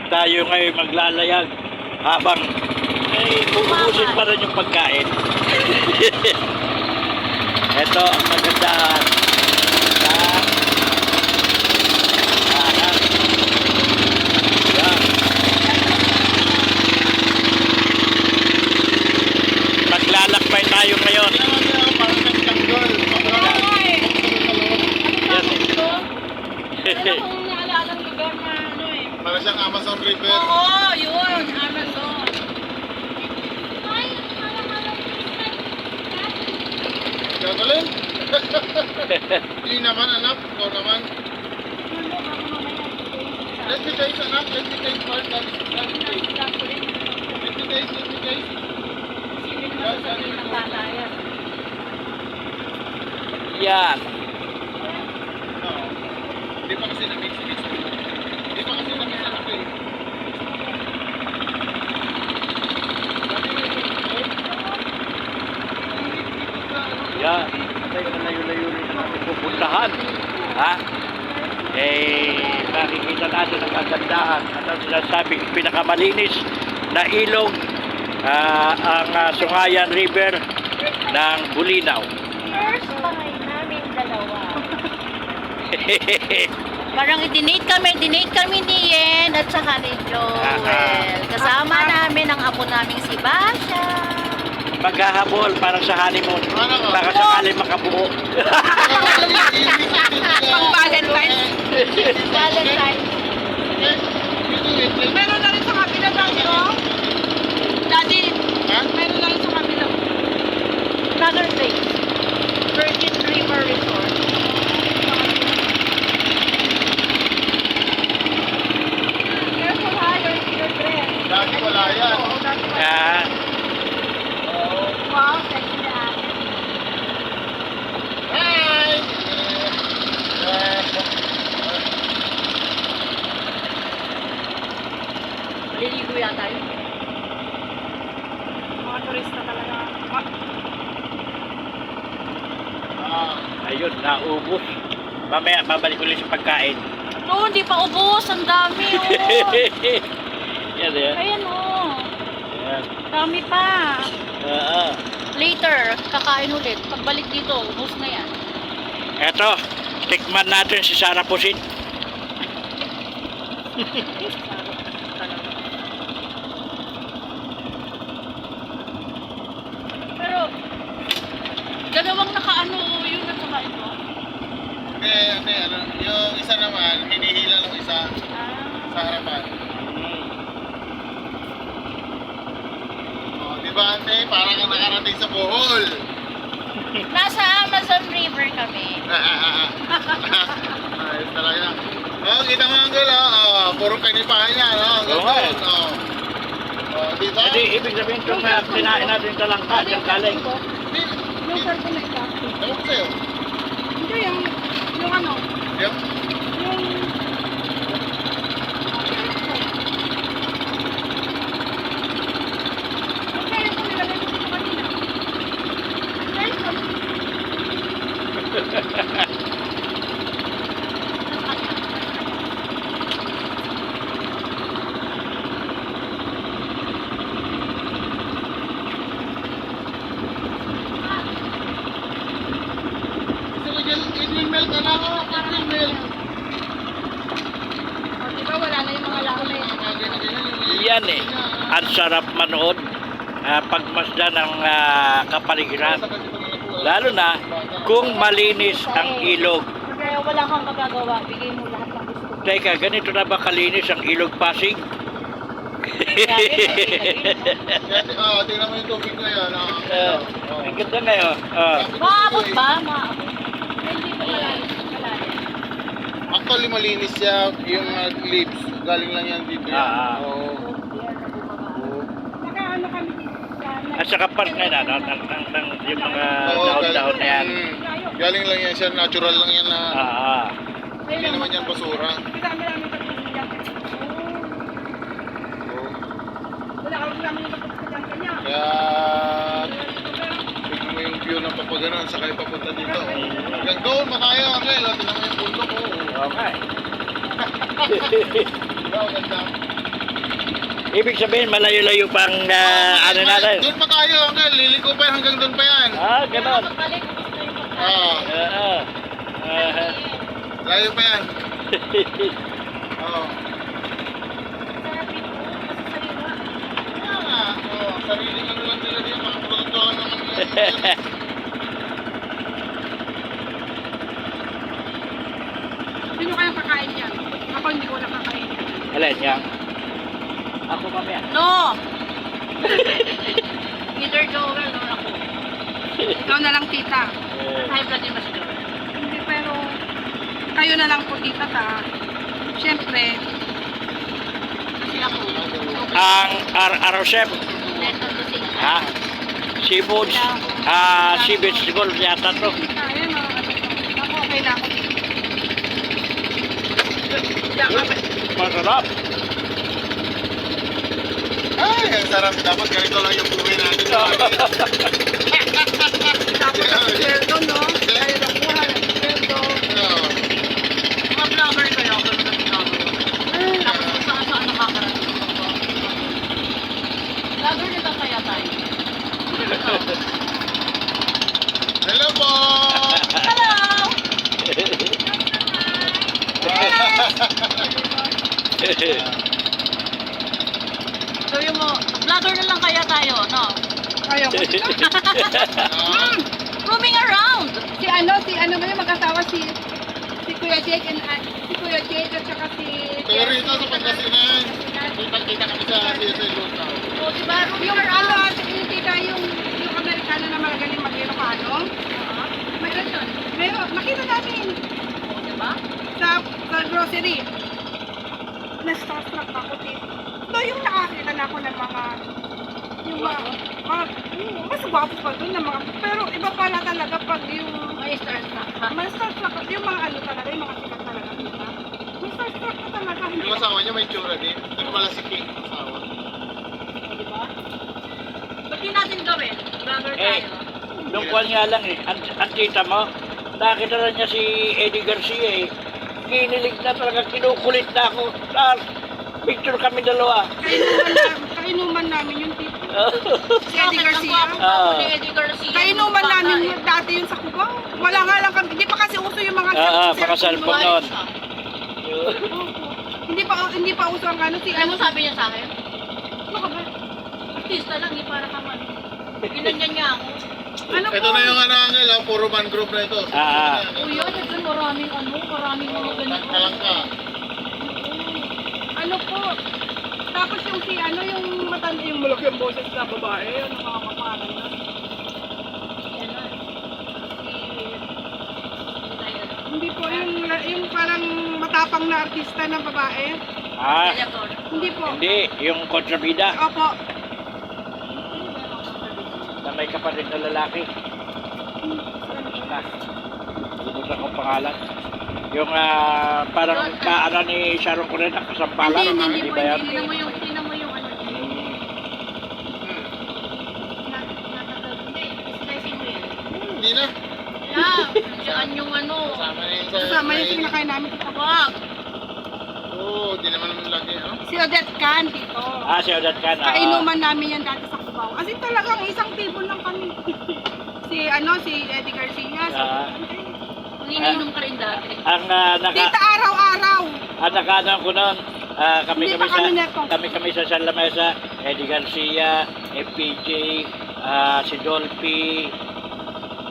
tayo ngayon maglalayag habang ay uubusin pa rin yung pagkain. Ito ang magandaan sa lahat. Yan. Maglalakbay tayo ngayon. Ano kung naalalang lugar na ano eh? Para siyang Amazon River. Oo, yun. Amazon. Gagaling. Hindi naman anak. Ikaw naman. Let's be guys anak. Let's be guys part. Let's be guys. Let's be guys. Yan. No. Hindi pa kasi na-mix. Hindi pa kasi na-mix anak eh. Yan. Tayo na layo-layo rin na natin pupuntahan. Ha? Eh, nakikita natin ang kagandahan at ang sinasabing pinakamalinis na ilog ang Sungayan River ng Bulinaw. First bahay namin dalawa. Parang dinate kami ni Yen at saka ni Joel. Kasama namin ang apo naming si Basha. Maghahabol para sa honeymoon. Baka sakali makabuo. Pang Valentine's. Valentine's. Meron na rin sa kabila dito. Daddy, meron na rin sa kabila. Another place. Virgin River Resort. Careful ha, your dress. Dati wala yan. Oo, dati wala. Yan. Wow, sexy na ate. Hi! Maliligo yata yun. Mga turista talaga. Ayun, naubos. Mamaya, babalik ulit sa pagkain. No, hindi pa ubos. Ang dami, oh. Yan, yan. Ayan, oh. Yan. Dami pa. Oo. Later, kakain ulit. Pagbalik dito, ubos na yan. Eto, tikman natin si Sarah Pusit. Pero, dalawang nakaano, yun at saka ito. Hindi, ano, yung isa naman, hinihila ng isa sa harapan. Oh, di ba ante, parang kang nakarating sa Bohol. Nasa Amazon River kami. Ayos talaga. Oh, kita mo ang gulo. Oh, puro kanipahan niya, no? Oo nga eh. Oh. Oh, di ba? Hindi, ibig sabihin kung kinain natin ito lang ka, yung galing. Yung purple na isa. Ewan ko sa'yo. Hindi, yung ano, Yung? yung... Okay, ito nilagay ko dito kanina. Nice one. Gusto ko dyan, Edwin Milk, ano? Edwin Milk. O, diba wala na yung mga laro na yun? Yan eh. Ang sarap manood. Pagmasdan ng kapaligiran. Lalo na kung malinis ang ilog. Kaya wala kang magagawa, bigay mo lahat ng gusto mo. Teka, ganito na ba kalinis ang ilog Pasig? Oh, tingnan mo yung tubig na yan. Ang ganda ngayon. Maabot ba? Maabot. Hindi pa malalim. Actually, malinis siya yung leaves. Galing lang yan dito. Oo. Nakaano kami dito sa... At saka part na yan, yung mga Oo, daon-daon na yan. Galing lang yan siya. Natural lang yan na. Hindi naman yan basura. Dami-dami pagkakas dyan. Wala kang dami yung pagkakas dyan. Kaya, tignan mo yung view ng papaganon sa kayo papunta dito. Hanggang doon, matayo. Tingnan mo yung bundok ko. Okay. Diba, ganda. Ibig sabihin, malayo-layo pang ano natin. Doon pa tayo, Uncle. Liliko pa yan, hanggang doon pa yan. Ah, ganon. Pagbalik, gusto yung pagkain. Oo. Layo pa yan. Oo. Sarap ito, kasi sariwa. Kaya nga. Oo. Sariling ano lang nila diyan. Mga produkto lang naman nila. Sino kaya kakain yan? Ako hindi ko nakakain yan. Alin yan? Ako mamaya. No! Either Joel or ako. Ikaw na lang, tita. High blood din ba si Joel? Hindi, pero kayo na lang po, tita, ta. Siyempre, kasi ako. Ang araw chef, ha? Seafoods, seaweed siguro yata to. Kaya na, ako okay na ako. Masarap. Ay, ang sarap. Dapat ganito lang yung buhay natin. Tapos sa sweldo, no? Tayo nakuha ng sweldo. Oo. Mga vlogger kayo, ako na vlogger. Tapos kung saan nakakarating. Vlogger na ba kaya tayo? Hello po! Hello! Sabi mo, vlogger na lang kaya tayo, no? Kaya ko. Roaming around! Si ano ba yung mag-asawa si Kuya Jake and si Kuya Jake at saka si Tayo rito sa Pangasinan. Kita kami sa CSI Local. O, diba, roaming yung around? yung tita yung Amerikano na magaling mag-Ilocano. Meron yun. Meron, nakita namin O, diba? sa grocery. Na-starstruck ako dito. So yung nakakita na ako ng mga mas gwapo pa doon ng mga, pero iba pala talaga pag yung May starstruck ka. ma-starstruck yung mga ano talaga, yung mga sikat talaga, diba? Ma-starstruck ka talaga. Yung asawa niya may tsura din. Pero wala si King ang asawa. O, diba? Ba't di natin gawin? Vlogger Eh, tayo. nung kwan nga lang eh, ang tita mo, nakita na niya si Eddie Garcia eh. Kinilig na talaga, kinukulit na ako. Picture kami dalawa. Kainuman namin yung tito. Si Bakit Eddie ang Garcia. gwapo Ah. ni Eddie Garcia? Kainuman Bata namin eh. yun dati yun sa Cubao. Wala nga lang kami, hindi pa kasi uso yung mga Mga cellphone Buhay noon. siya. Hindi pa uso ang ano si Alam mo sabi niya sa akin? Ano ka ba? Artista lang, di para ka man. Ginanyan niya ako. Ano Ito po? na yung ano, puro man group na ito. Kuya, ito maraming maraming mga ganito. Kalangka. Ano po? Tapos yung si ano, yung matanda, yung malaki ang boses na babae, ano mga kapanan na. Hindi po, yung parang matapang na artista na babae. Ah, Hindi po. hindi, yung kontrabida Opo. na may kapatid na lalaki. Limutan ko pangalan. Yung parang kaano ni Sharon Cuneta, kasampalan, Hindi di po, ba yan? Tingnan mo yung ano niya. Hindi, slicing mo yan. Hindi na. Yeah, diyan yung ano. Kasama na yun sa... Kasama yung sinakain namin sa Wag. Oo, di naman lagi, no? Si Odette Can, dito. Si Odat Can. Kainuman namin yan dati sa Cubao. As in talagang isang table lang kami. si Eddie Garcia. Iniinom ka rin dati. Ang Tita araw-araw. nakaanan ko noon, Hindi pa kami neto. kami sa San Lamesa, Eddie Garcia, FPJ, si Dolphy.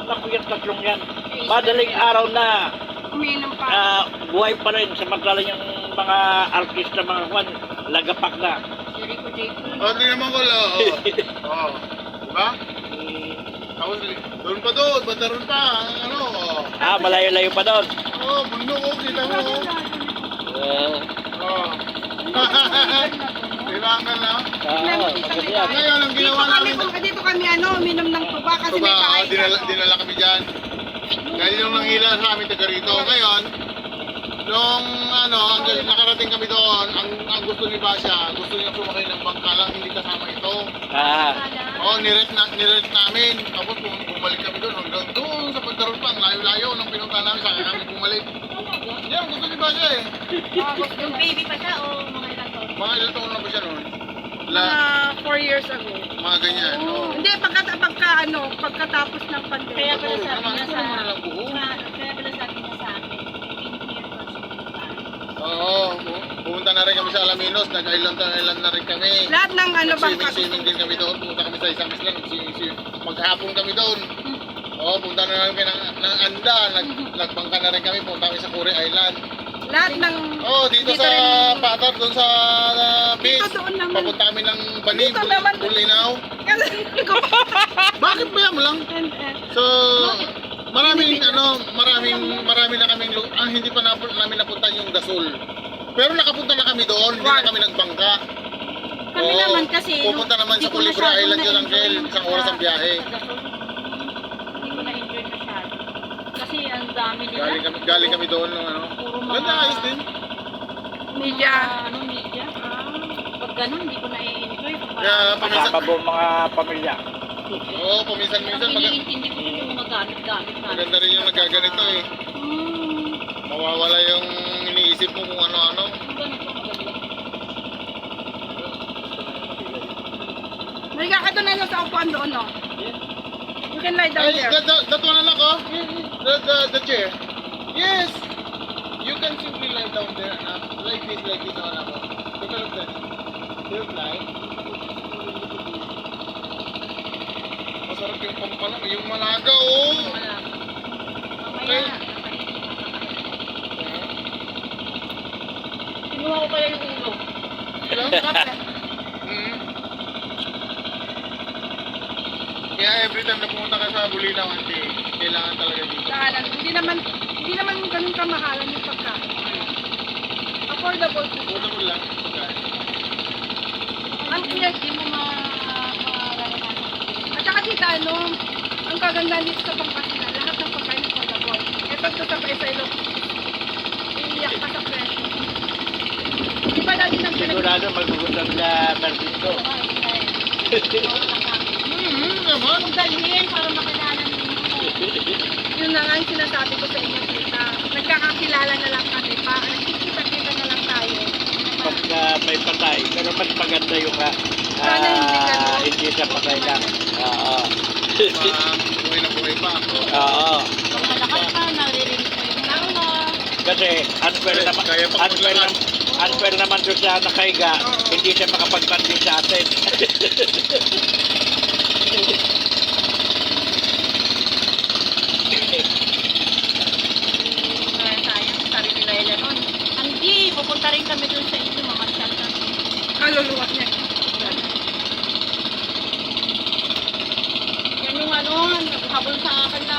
Naku, yung tatlong yan. Madaling araw na, Umiinom pa. buhay pa rin, samantalang yung mga artista, mga kwan, lagapak na. Si Rico J. Oo, di naman ko lang. Oo. Diba? Tapos, doon pa doon, bataron pa. Ano? Malayo-layo pa doon. Oo, bundok ko, kita mo. Oo. Di ba ang ganda? Maganda yan. Ngayon, ang ginawa namin... Dito kami uminom ng tuba kasi may Diba, kain. dinala kami dyan. Dahil yung nanghila sa amin taga rito. Ngayon, nung nakarating kami doon, ang gusto ni Basya, gusto niya sumakay ng bangka lang, hindi kasama ito. Oo, nirest namin. Tapos bumalik kami doon hanggang doon sa Pagdaron pa. Ang layo-layo nung pinunta namin, saka kami bumalik. Yan, gusto ni Basya eh. Yung baby pa siya o mga ilang taon? Mga ilang taon na ba siya noon? Mga 4 years ago. Mga ganyan. Oh. Hindi, pagkatapos ng pandemic. Kaya pala sabi Naman, niya ito sa naman lang buo. kaya pala sabi niya sa akin, in-here consultant. Oo, pumunta na rin kami sa Alaminos, nag-island na rin kami. Lahat ng ano bang Swimming din kami doon, pumunta kami sa isang isla, maghapon kami doon. Oo, punta na rin kami ng Anda, nagbangka na rin kami, pumunta kami sa Kure Island. lahat ng Oo, dito sa rin- Patar, doon sa beach. Dito doon naman. Papunta kami ng Banig, Dito naman. Bulinaw. Kasi Bakit ba yan lang? So, marami na kaming hindi pa namin napunta yung Gasol. Pero nakapunta na kami doon, hindi na kami nagbangka. Kami Oo, naman kasi, pupunta naman hindi sa ko Culebra masyadong Island yun, na-enjoy Angel. yung Isang oras ang biyahe. sa Gasol. Hindi ko na-enjoy masyado. Kasi ang dami nila. Galing kami doon ng ano. Puro mga Ganda, ayos din. Media. Media. Pag ganun, hindi ko na-enjoy. Kaya Kasama buong mga pamilya. Oo, paminsan-minsan Ang iniintindi ko yung mga gamit-gamit namin. maganda rin yung nagaganito eh. Mawawala yung iniisip mo kung ano-ano. Yung ganito maganda. may kakadunay na sa upuan doon, no? You can lie down Ay, there. that one anak oh. The chair. Yes. You can simply lie down there, anak. Like this, oh, anak ko. Take a look at this. Don't lie. Masarap yung pampala, yung malaga oh. Wala. Mamaya, kinuha ko kaya yung ulo. Hmm. Kaya every time na pumunta ka sa Bulinaw, hindi, kailangan talaga dito. Kahalan. Hindi naman ganun kamahalan yung pagkain. Affordable. Pumunta mo lang. pagkain. Ang clear. Hindi mo mararanasan. At saka dito, ang kaganda dito sa Pangasinan, lahat ng pagkain affordable. Ito sa Paisaylo. Iiyak ka sa presyo. Di ba dati nang Sigurado magugusap na Bernardo. Naman. Kung dalhin para makilala ninyo. yun na nga yung sinasabi ko sa inyo, tita. Nagkakakilala na lang kami pa. Nagkikita-kita na lang tayo. Pagka may patay. Pero mas maganda yung Sana hindi ganun. hindi siya patay lang. Oo. Buhay na buhay pa. Oo. Pag malakas pa, naririnig ko yung tawa. Kasi unfair naman, Kaya pag unfair naman doon sa nakahiga, hindi siya makapagbandi sa atin. Kaya sayang, sabi nila Ella nun. Hindi, pupunta rin kami doon sa inyo, mamasyal kami. Kaluluwa niya. Yan yung habol sa akin na